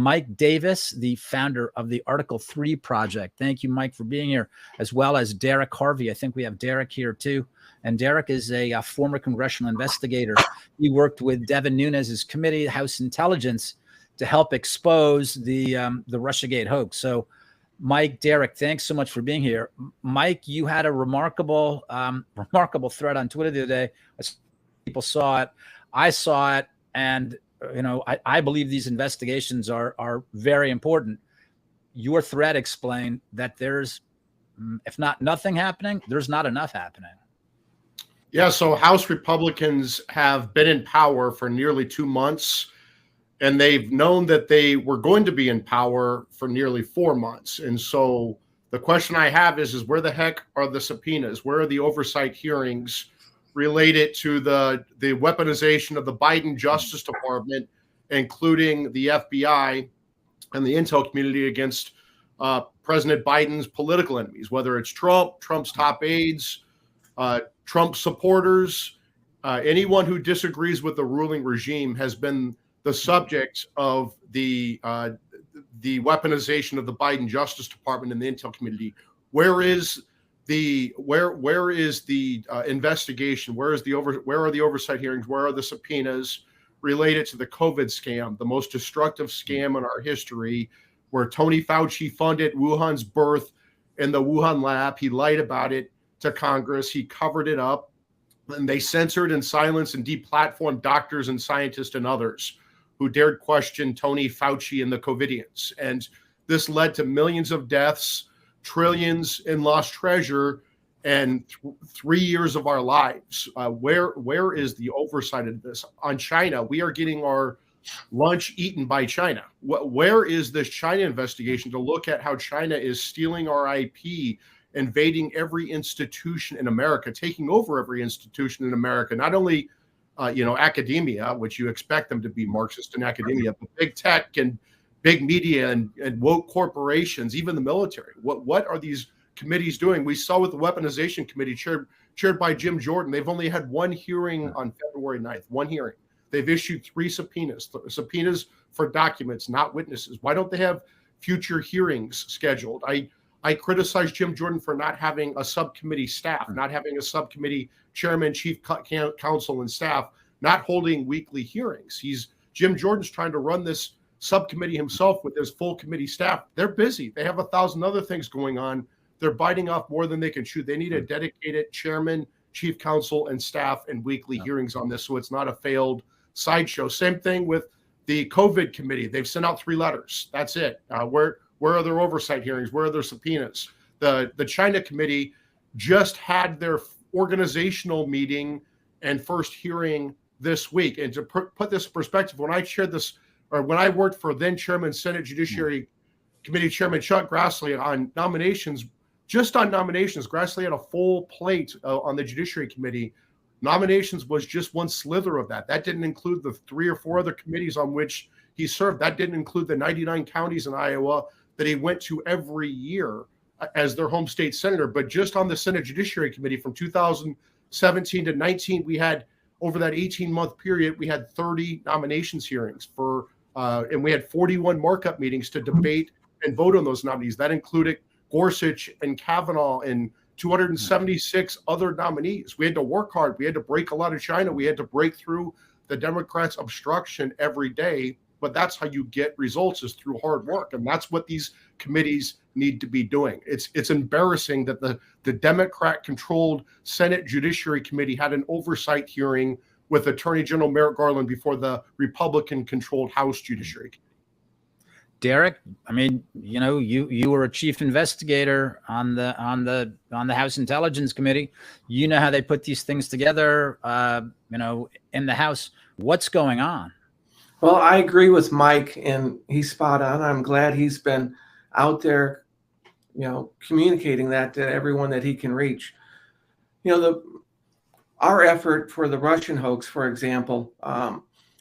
Mike Davis, the founder of the Article 3 Project. Thank you, Mike, for being here, as well as Derek Harvey. I think we have Derek here, too. And Derek is a former congressional investigator. He worked with Devin Nunes's committee, House Intelligence, to help expose the Russiagate hoax. So, Mike, Derek, thanks so much for being here. Mike, you had a remarkable thread on Twitter the other day. People saw it. I saw it. And I believe these investigations are very important. Your thread explained that there's, if not nothing happening, there's not enough happening. Yeah, so House Republicans have been in power for nearly 2 months, and they've known that they were going to be in power for nearly 4 months. And so the question I have is where the heck are the subpoenas? Where are the oversight hearings related to the weaponization of the Biden Justice Department, including the FBI and the intel community against President Biden's political enemies, whether it's Trump, Trump's top aides, Trump supporters, anyone who disagrees with the ruling regime has been the subject of the weaponization of the Biden Justice Department and the intel community. Where is the investigation? Where are the oversight hearings? Where are the subpoenas related to the COVID scam, the most destructive scam in our history, where Tony Fauci funded Wuhan's birth in the Wuhan lab? He lied about it to Congress. He covered it up, and they censored and silenced and deplatformed doctors and scientists and others who dared question Tony Fauci and the COVIDians. And this led to millions of deaths, trillions in lost treasure, and 3 years of our lives. Where is the oversight of this? On China, we are getting our lunch eaten by China. Where is this China investigation to look at how China is stealing our IP, invading every institution in America, taking over every institution in America, not only academia, which you expect them to be Marxist in academia, but big tech and big media and woke corporations, even the military. What are these committees doing? We saw with the Weaponization Committee chaired by Jim Jordan, they've only had one hearing on February 9th, one hearing. They've issued 3 subpoenas for documents, not witnesses. Why don't they have future hearings scheduled? I criticize Jim Jordan for not having a subcommittee staff, not having a subcommittee chairman, chief counsel, and staff, not holding weekly hearings. Jim Jordan's trying to run this subcommittee himself with his full committee staff. They're busy. They have 1,000 other things going on. They're biting off more than they can chew. They need a dedicated chairman, chief counsel, and staff, and weekly hearings on this, so it's not a failed sideshow. Same thing with the COVID committee. They've sent out 3 letters. That's it. Where are their oversight hearings? Where are their subpoenas? The China committee just had their organizational meeting and first hearing this week. And to put this in perspective, when I shared this, or when I worked for then Chairman Senate Judiciary Committee Chairman Chuck Grassley on nominations, just on nominations, Grassley had a full plate on the Judiciary Committee. Nominations was just one slither of that. That didn't include the 3 or 4 other committees on which he served. That didn't include the 99 counties in Iowa that he went to every year as their home state senator. But just on the Senate Judiciary Committee from 2017 to 19, we had, over that 18-month period, we had 30 nominations hearings and we had 41 markup meetings to debate and vote on those nominees. That included Gorsuch and Kavanaugh and 276 other nominees. We had to work hard. We had to break a lot of China. We had to break through the Democrats' obstruction every day. But that's how you get results, is through hard work. And that's what these committees need to be doing. It's embarrassing that the Democrat-controlled Senate Judiciary Committee had an oversight hearing with Attorney General Merrick Garland before the Republican-controlled House Judiciary Committee. Derek, I mean, you were a chief investigator on the House Intelligence Committee. You know how they put these things together, in the House. What's going on? Well, I agree with Mike, and he's spot on. I'm glad he's been out there, communicating that to everyone that he can reach. Our effort for the Russian hoax, for example,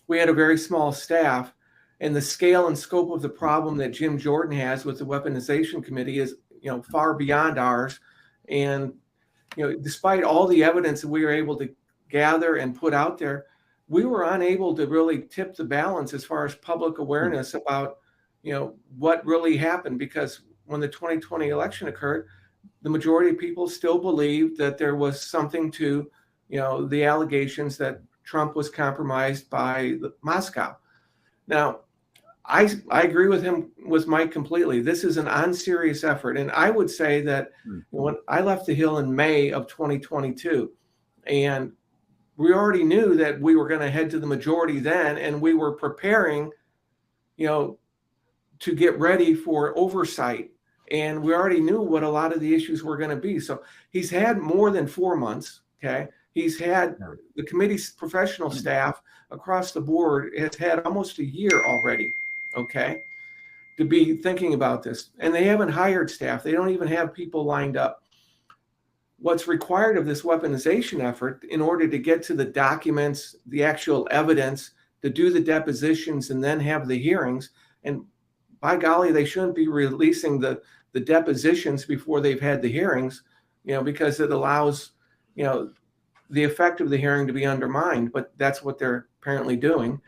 we had a very small staff, and the scale and scope of the problem that Jim Jordan has with the Weaponization Committee is, far beyond ours. And, despite all the evidence that we were able to gather and put out there, we were unable to really tip the balance as far as public awareness about what really happened, because when the 2020 election occurred, the majority of people still believed that there was something to, the allegations that Trump was compromised by Moscow. Now, I agree with Mike completely. This is an unserious effort. And I would say that when I left the Hill in May of 2022, and we already knew that we were going to head to the majority then, and we were preparing, to get ready for oversight. And we already knew what a lot of the issues were going to be. So he's had more than 4 months. Okay. He's had the committee's professional staff across the board has had almost a year already. Okay. To be thinking about this. And they haven't hired staff. They don't even have people lined up. What's required of this weaponization effort in order to get to the documents, the actual evidence, to do the depositions and then have the hearings. And by golly, they shouldn't be releasing the depositions before they've had the hearings, because it allows, the effect of the hearing to be undermined, but that's what they're apparently doing.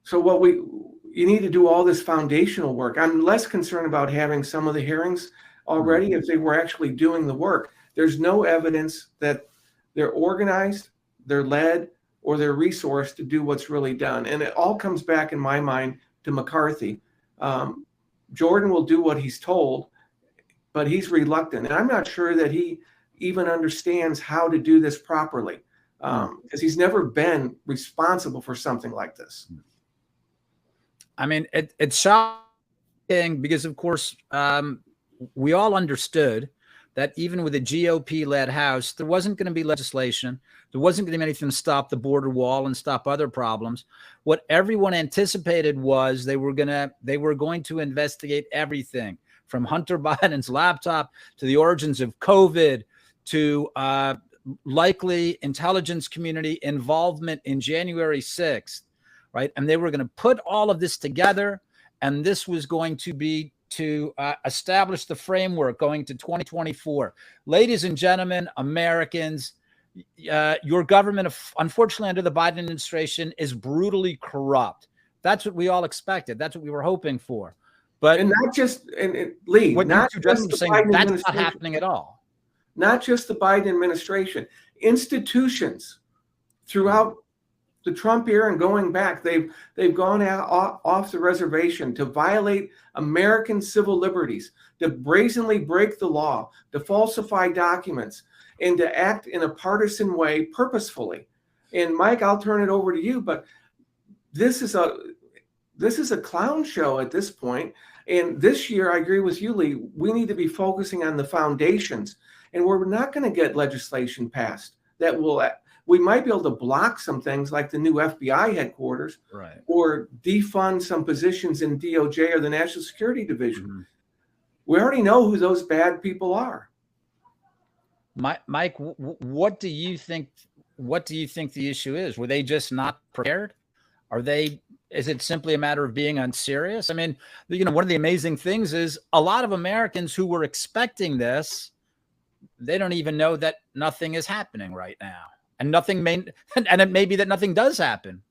So you need to do all this foundational work. I'm less concerned about having some of the hearings already if they were actually doing the work. There's no evidence that they're organized, they're led, or they're resourced to do what's really done. And it all comes back, in my mind, to McCarthy. Jordan will do what he's told, but he's reluctant. And I'm not sure that he even understands how to do this properly, because he's never been responsible for something like this. I mean, it's shocking because, of course, we all understood that even with a GOP-led House, there wasn't going to be legislation. There wasn't going to be anything to stop the border wall and stop other problems. What everyone anticipated was they were going to investigate everything from Hunter Biden's laptop to the origins of COVID to likely intelligence community involvement in January 6th, right? And they were going to put all of this together, and this was going to be to establish the framework going to 2024. Ladies and gentlemen, Americans, your government, unfortunately, under the Biden administration, is brutally corrupt. That's what we all expected. That's what we were hoping for. But and not just Lee, what not you just just the saying, Biden that's administration, not happening at all. Not just the Biden administration, institutions throughout the Trump era and going back, they've gone out off the reservation to violate American civil liberties, to brazenly break the law, to falsify documents, and to act in a partisan way purposefully. And Mike, I'll turn it over to you, but this is a clown show at this point. And this year, I agree with you, Lee, we need to be focusing on the foundations. And we're not going to get legislation passed that will. We might be able to block some things like the new FBI headquarters, right, or defund some positions in DOJ or the National Security Division. Mm-hmm. We already know who those bad people are. Mike, what do you think? What do you think the issue is? Were they just not prepared? Is it simply a matter of being unserious? I mean, one of the amazing things is a lot of Americans who were expecting this, they don't even know that nothing is happening right now. And and it may be that nothing does happen.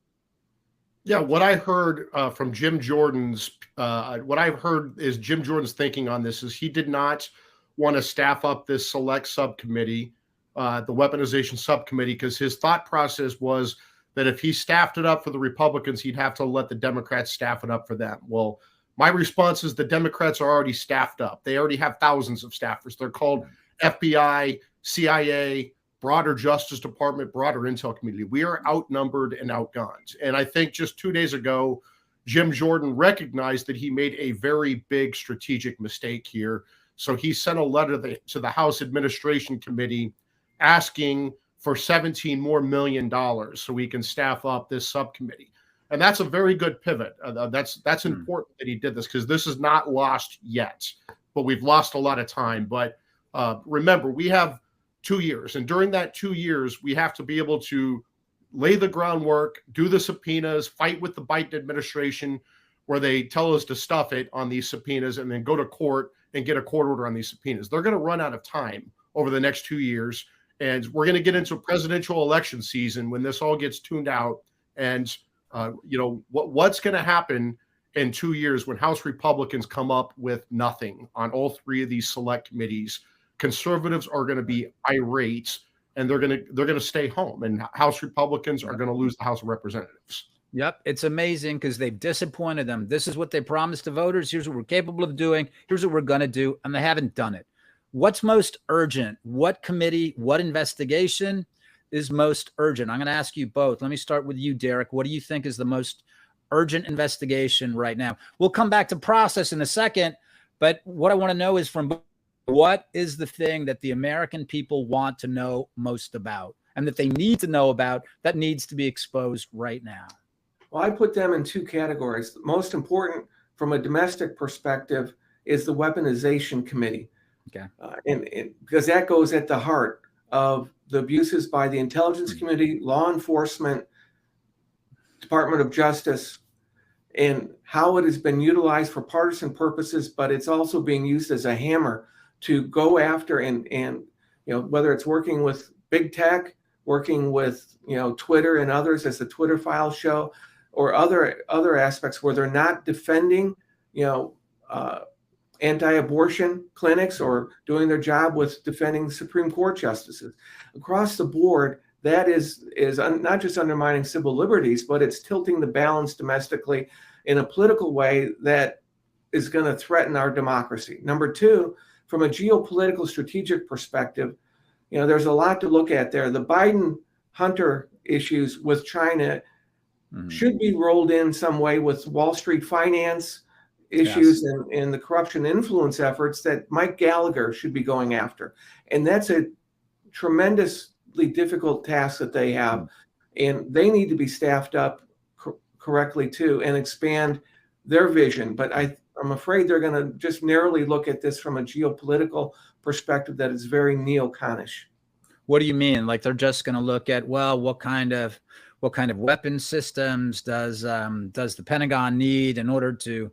Yeah, what I heard from Jim Jordan's, what I've heard is Jim Jordan's thinking on this is he did not want to staff up this select subcommittee, the weaponization subcommittee, because his thought process was that if he staffed it up for the Republicans, he'd have to let the Democrats staff it up for them. Well, my response is the Democrats are already staffed up. They already have thousands of staffers. They're called FBI, CIA, broader Justice Department, broader intel community. We are outnumbered and outgunned. And I think just 2 days ago, Jim Jordan recognized that he made a very big strategic mistake here. So he sent a letter to the House Administration Committee asking for $17 million more so we can staff up this subcommittee. And that's a very good pivot. That's important that he did this, because this is not lost yet, but we've lost a lot of time. But remember, we have 2 years. And during that 2 years, we have to be able to lay the groundwork, do the subpoenas, fight with the Biden administration where they tell us to stuff it on these subpoenas, and then go to court and get a court order on these subpoenas. They're going to run out of time over the next 2 years. And we're going to get into a presidential election season when this all gets tuned out. And, what's going to happen in 2 years, when House Republicans come up with nothing on all three of these select committees, conservatives are going to be irate, and they're going to stay home, and House Republicans are going to lose the House of Representatives. Yep. It's amazing because they've disappointed them. This is what they promised to voters. Here's what we're capable of doing. Here's what we're going to do. And they haven't done it. What's most urgent? What committee, what investigation is most urgent? I'm going to ask you both. Let me start with you, Derek. What do you think is the most urgent investigation right now? We'll come back to process in a second, but what I want to know is what is the thing that the American people want to know most about and that they need to know about that needs to be exposed right now? Well, I put them in two categories. The most important from a domestic perspective is the weaponization committee. Okay. And because that goes at the heart of the abuses by the intelligence community, law enforcement, Department of Justice, and how it has been utilized for partisan purposes, but it's also being used as a hammer to go after and whether it's working with big tech, working with Twitter and others, as the Twitter files show, or other aspects where they're not defending anti-abortion clinics or doing their job with defending Supreme Court justices. Across the board, that is not just undermining civil liberties, but it's tilting the balance domestically in a political way that is going to threaten our democracy. Number two, from a geopolitical strategic perspective, there's a lot to look at there. The Biden-Hunter issues with China should be rolled in some way with Wall Street finance issues and the corruption influence efforts that Mike Gallagher should be going after. And that's a tremendously difficult task that they have. And they need to be staffed up correctly too and expand their vision. But I'm afraid they're going to just narrowly look at this from a geopolitical perspective that is very neo-conish. What do you mean? Like they're just going to look at, well, what kind of weapon systems does the Pentagon need in order to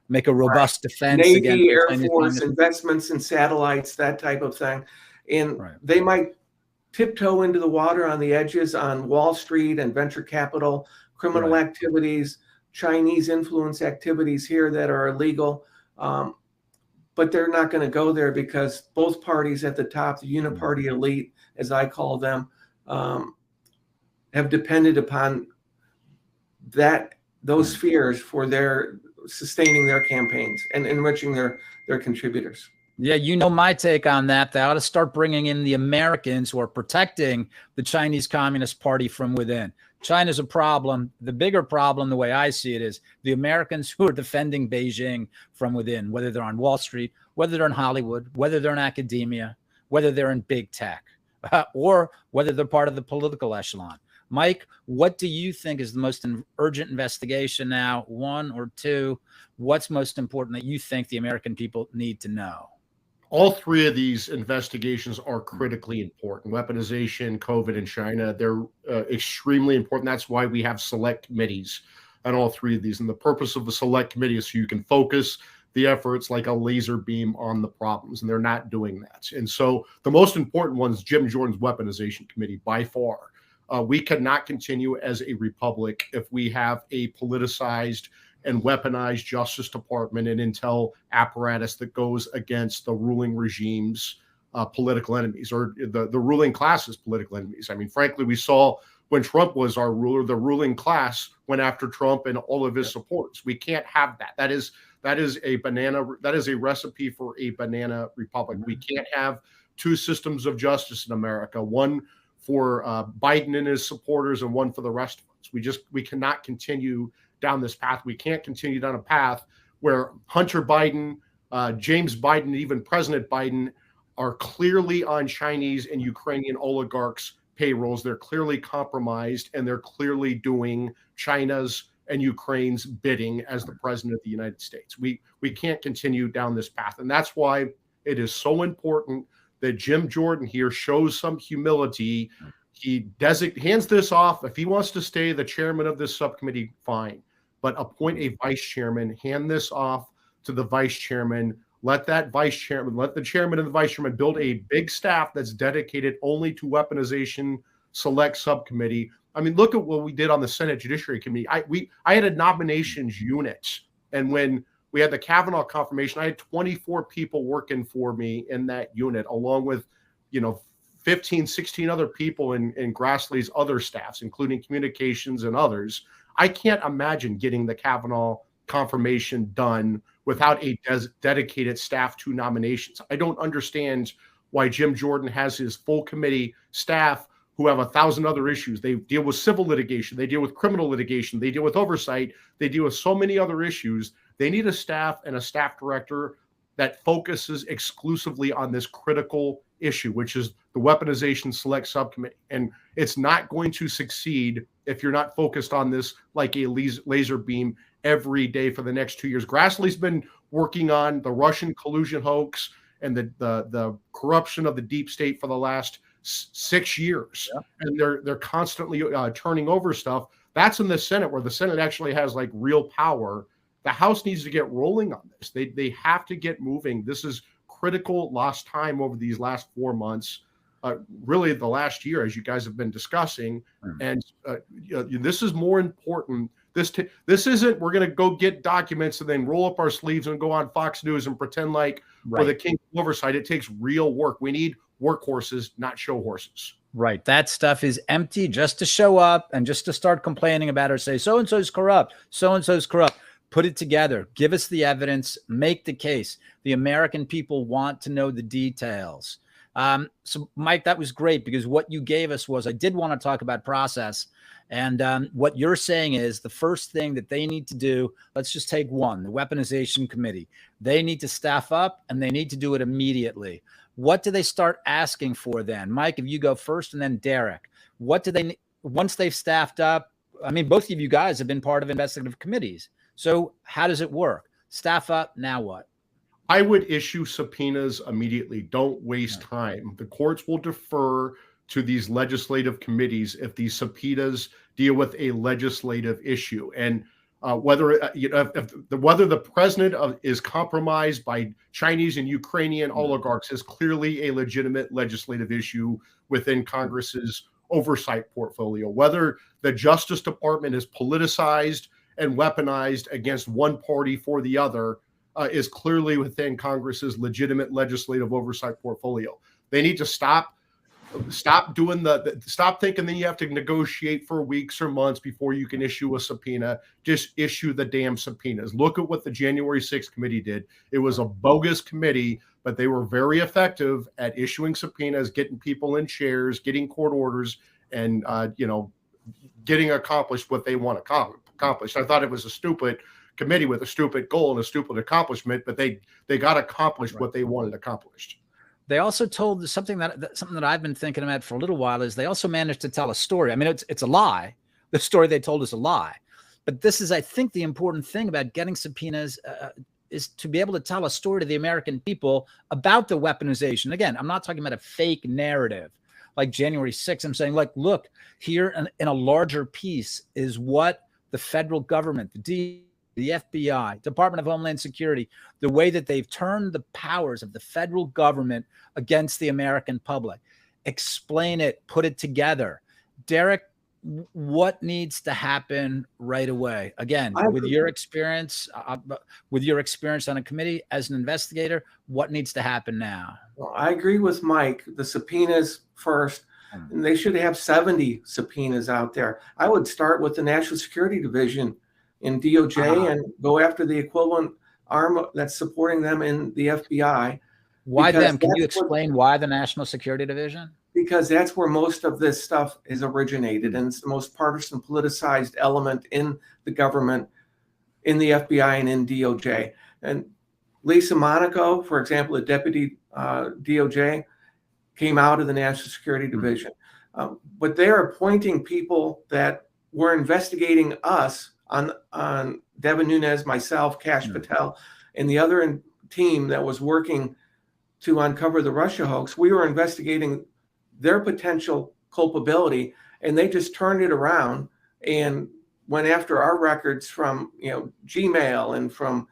make a robust defense Navy, against Air Force, investments in satellites, that type of thing. And they might tiptoe into the water on the edges on Wall Street and venture capital, criminal activities, Chinese influence activities here that are illegal. But they're not going to go there because both parties at the top, the uniparty elite, as I call them, have depended upon those spheres for sustaining their campaigns and enriching their contributors. Yeah, my take on that. They ought to start bringing in the Americans who are protecting the Chinese Communist Party from within. China's a problem. The bigger problem, the way I see it, is the Americans who are defending Beijing from within, whether they're on Wall Street, whether they're in Hollywood, whether they're in academia, whether they're in big tech, or whether they're part of the political echelon. Mike, what do you think is the most urgent investigation now? One or two? What's most important that you think the American people need to know? All three of these investigations are critically important. Weaponization, COVID, and China, they're extremely important. That's why we have select committees on all three of these. And the purpose of the select committee is so you can focus the efforts like a laser beam on the problems, and they're not doing that. And so the most important one is Jim Jordan's weaponization committee by far. We cannot continue as a republic if we have a politicized and weaponized Justice Department and intel apparatus that goes against the ruling regime's political enemies, or the ruling class's political enemies. I mean, frankly, we saw when Trump was our ruler, the ruling class went after Trump and all of his supporters. We can't have that. That is a recipe for a banana republic. We can't have two systems of justice in America, one for Biden and his supporters and one for the rest of us. We cannot continue down this path. We can't continue down a path where Hunter Biden, James Biden, even President Biden are clearly on Chinese and Ukrainian oligarchs' payrolls. They're clearly compromised, and they're clearly doing China's and Ukraine's bidding as the president of the United States. We can't continue down this path. And that's why it is so important that Jim Jordan here shows some humility. He hands this off. If he wants to stay the chairman of this subcommittee, fine. But appoint a vice chairman, hand this off to the vice chairman. Let the chairman and the vice chairman build a big staff that's dedicated only to weaponization select subcommittee. I mean, look at what we did on the Senate Judiciary Committee. I had a nominations unit, and when we had the Kavanaugh confirmation, I had 24 people working for me in that unit, along with, 15, 16 other people in Grassley's other staffs, including communications and others. I can't imagine getting the Kavanaugh confirmation done without a dedicated staff to nominations. I don't understand why Jim Jordan has his full committee staff who have 1,000 other issues. They deal with civil litigation, they deal with criminal litigation, they deal with oversight, they deal with so many other issues. They need a staff and a staff director that focuses exclusively on this critical issue, which is the Weaponization Select Subcommittee. And it's not going to succeed if you're not focused on this like a laser beam every day for the next 2 years. Grassley's been working on the Russian collusion hoax and the corruption of the deep state for the last 6 years. Yeah. And they're constantly turning over stuff. That's in the Senate, where the Senate actually has like real power. The House needs to get rolling on this. They have to get moving. This is critical lost time over these last 4 months, really the last year, as you guys have been discussing. And this is more important. This isn't, we're going to go get documents and then roll up our sleeves and go on Fox News and pretend like we're the king of oversight. It takes real work. We need workhorses, not show horses. Right. That stuff is empty just to show up and just to start complaining about it, or say so-and-so is corrupt, so-and-so is corrupt. Put it together. Give us the evidence. Make the case. The American people want to know the details. So, Mike, that was great, because what you gave us was, I did want to talk about process. And what you're saying is the first thing that they need to do, let's just take one, the Weaponization Committee. They need to staff up, and they need to do it immediately. What do they start asking for then? Mike, if you go first, and then Derek, what do they, once they've staffed up? I mean, both of you guys have been part of investigative committees. So how does it work? Staff up, now what? I would issue subpoenas immediately. Don't waste time. The courts will defer to these legislative committees if these subpoenas deal with a legislative issue. And whether the president is compromised by Chinese and Ukrainian oligarchs is clearly a legitimate legislative issue within Congress's oversight portfolio. Whether the Justice Department is politicized and weaponized against one party for the other is clearly within Congress's legitimate legislative oversight portfolio. They need to stop doing stop thinking that you have to negotiate for weeks or months before you can issue a subpoena. Just issue the damn subpoenas. Look at what the January 6th committee did. It was a bogus committee, but they were very effective at issuing subpoenas, getting people in chairs, getting court orders, and getting accomplished what they want accomplished. I thought it was a stupid committee with a stupid goal and a stupid accomplishment, but they got accomplished what they wanted accomplished. They also told something that I've been thinking about for a little while, is they also managed to tell a story. I mean, it's a lie. The story they told is a lie, but this is, I think, the important thing about getting subpoenas is to be able to tell a story to the American people about the weaponization. Again, I'm not talking about a fake narrative like January 6th. I'm saying, like, look, here in a larger piece is what the federal government, the FBI, Department of Homeland Security, the way that they've turned the powers of the federal government against the American public. Explain it, put it together. Derek, what needs to happen right away? Again, with your experience on a committee as an investigator, what needs to happen now? Well, I agree with Mike. The subpoenas first. And they should have 70 subpoenas out there. I would start with the National Security Division in DOJ and go after the equivalent arm that's supporting them in the FBI. Why them? Can you explain why the National Security Division? Because that's where most of this stuff is originated, and it's the most partisan, politicized element in the government, in the FBI and in DOJ. And Lisa Monaco, for example, the deputy DOJ, came out of the National Security Division. But they're appointing people that were investigating us on Devin Nunes, myself, Kash Patel, and the other team that was working to uncover the Russia hoax. We were investigating their potential culpability, and they just turned it around and went after our records from Gmail and from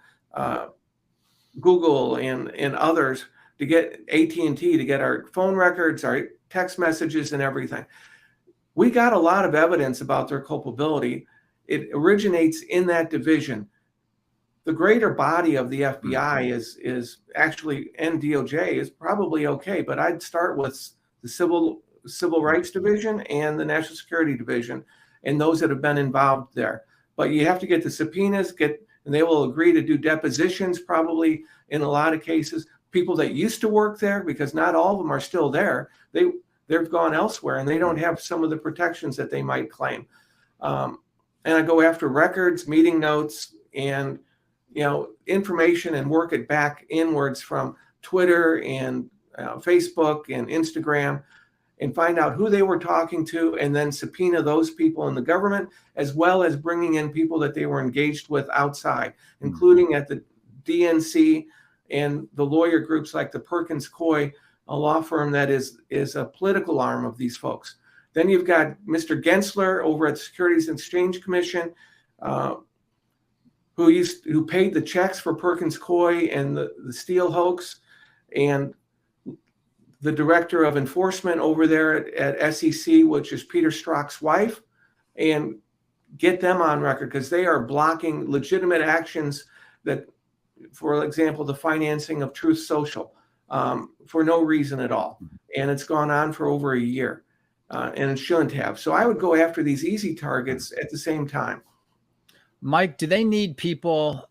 Google and others, to get AT&T to get our phone records, our text messages, and everything. we got a lot of evidence about their culpability. It originates in that division. The greater body of the FBI is actually, and DOJ is probably okay, but I'd start with the Civil Rights Division and the National Security Division, and those that have been involved there. But you have to get the subpoenas, and they will agree to do depositions, probably in a lot of cases. People that used to work there, because not all of them are still there. They've gone elsewhere, and they don't have some of the protections that they might claim. And I go after records, meeting notes, and information, and work it back inwards from Twitter and Facebook and Instagram, and find out who they were talking to, and then subpoena those people in the government, as well as bringing in people that they were engaged with outside, including at the DNC and the lawyer groups like the Perkins Coie, a law firm that is a political arm of these folks. Then you've got Mr. Gensler over at the Securities and Exchange Commission, who paid the checks for Perkins Coie and the Steele hoax, and the director of enforcement over there at SEC, which is Peter Strzok's wife, and get them on record, because they are blocking legitimate actions that, for example, the financing of Truth Social, for no reason at all. And it's gone on for over a year, and it shouldn't have. So I would go after these easy targets at the same time. Mike, do they need people,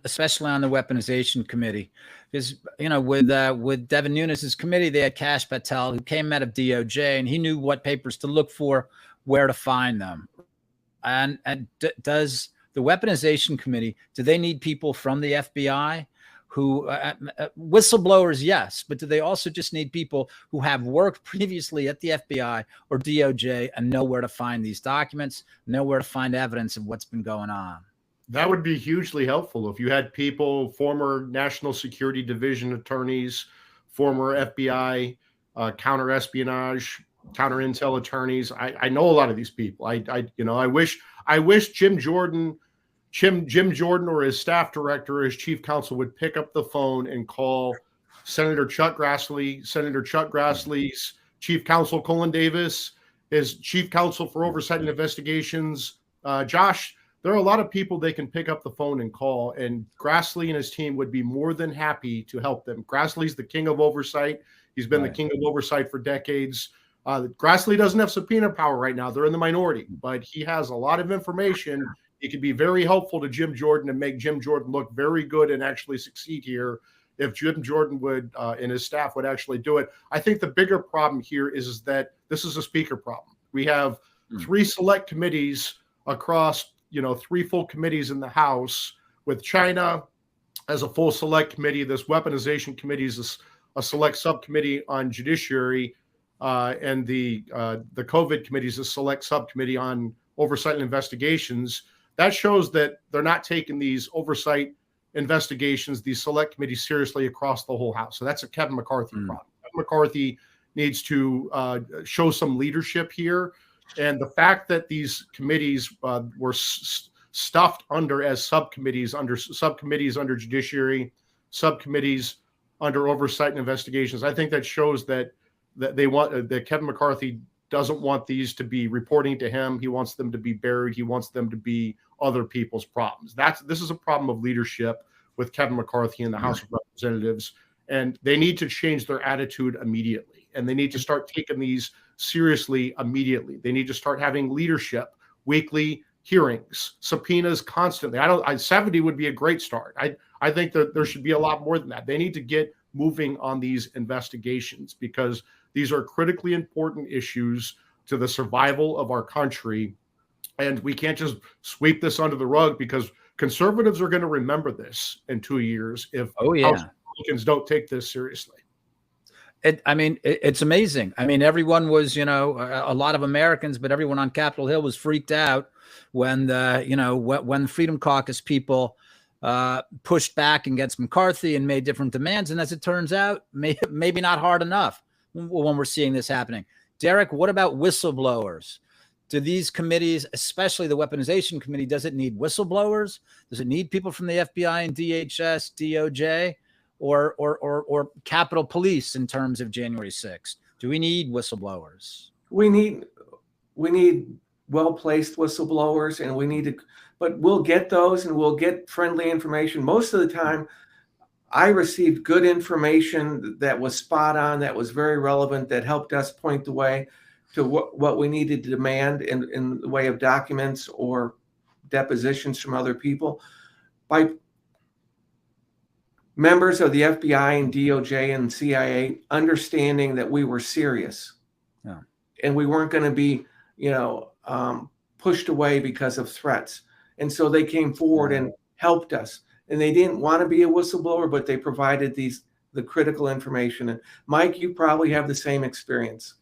especially on the weaponization committee? Because, with Devin Nunes's committee, they had Kash Patel, who came out of DOJ, and he knew what papers to look for, where to find them. And does the weaponization committee, do they need people from the FBI who, whistleblowers, yes, but do they also just need people who have worked previously at the FBI or DOJ and know where to find these documents, know where to find evidence of what's been going on? That would be hugely helpful if you had people, former National Security Division attorneys, former FBI counter-espionage, counter-intel attorneys. I know a lot of these people. I wish Jim Jordan or his staff director, his chief counsel, would pick up the phone and call Senator Chuck Grassley, Senator Chuck Grassley's chief counsel, Colin Davis, his chief counsel for oversight and investigations, Josh. There are a lot of people they can pick up the phone and call, and Grassley and his team would be more than happy to help them. Grassley's the king of oversight. He's been the king of oversight for decades. Grassley doesn't have subpoena power right now. They're in the minority, but he has a lot of information. It could be very helpful to Jim Jordan and make Jim Jordan look very good and actually succeed here if Jim Jordan would and his staff would actually do it. I think the bigger problem here is that this is a speaker problem. We have 3 select committees across 3 full committees in the House, with China as a full select committee. This weaponization committee is a select subcommittee on judiciary, and the COVID committee is a select subcommittee on oversight and investigations. That shows that they're not taking these oversight investigations, these select committees, seriously across the whole House. So that's a Kevin McCarthy problem. Kevin McCarthy needs to show some leadership here. And the fact that these committees were stuffed as subcommittees under judiciary, subcommittees under oversight and investigations, I think that shows that that Kevin McCarthy doesn't want these to be reporting to him. He wants them to be buried. He wants them to be other people's problems. This is a problem of leadership with Kevin McCarthy in the House of Representatives, and they need to change their attitude immediately. And they need to start taking these seriously immediately. They need to start having leadership, weekly hearings, subpoenas constantly. 70 would be a great start. I think that there should be a lot more than that. They need to get moving on these investigations, because these are critically important issues to the survival of our country. And we can't just sweep this under the rug, because conservatives are going to remember this in 2 years if House Republicans don't take this seriously. It's amazing. Everyone was, a lot of Americans, but everyone on Capitol Hill was freaked out when the Freedom Caucus people pushed back against McCarthy and made different demands. And as it turns out, maybe not hard enough when we're seeing this happening. Derek, what about whistleblowers? Do these committees, especially the weaponization committee, does it need whistleblowers? Does it need people from the FBI and DHS, DOJ, or Capitol Police in terms of January 6th? Do we need whistleblowers? We need we need well-placed whistleblowers, and we need to, but we'll get those, and we'll get friendly information. Most of the time, I received good information that was spot on, that was very relevant, that helped us point the way to what we needed to demand in the way of documents or depositions from other people by members of the FBI and DOJ and CIA understanding that we were serious. Yeah. And we weren't going to be, pushed away because of threats. And so they came forward and helped us. And they didn't want to be a whistleblower, but they provided the critical information. And Mike, you probably have the same experience.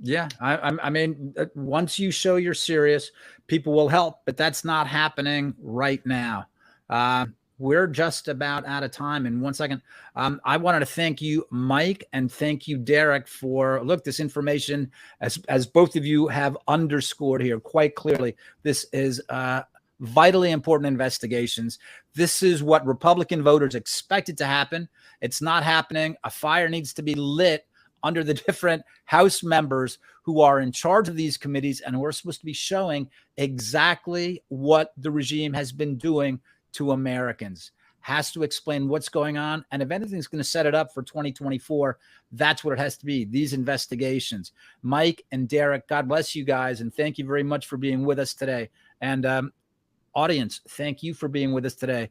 Yeah, I mean, once you show you're serious, people will help, but that's not happening right now. We're just about out of time. In 1 second, I wanted to thank you, Mike, and thank you, Derek, for this information, as both of you have underscored here quite clearly. This is vitally important investigations. This is what Republican voters expected to happen. It's not happening. A fire needs to be lit under the different House members who are in charge of these committees and who are supposed to be showing exactly what the regime has been doing to Americans. Has to explain what's going on. And if anything's going to set it up for 2024, that's what it has to be, these investigations. Mike and Derek, God bless you guys. And thank you very much for being with us today. And audience, thank you for being with us today.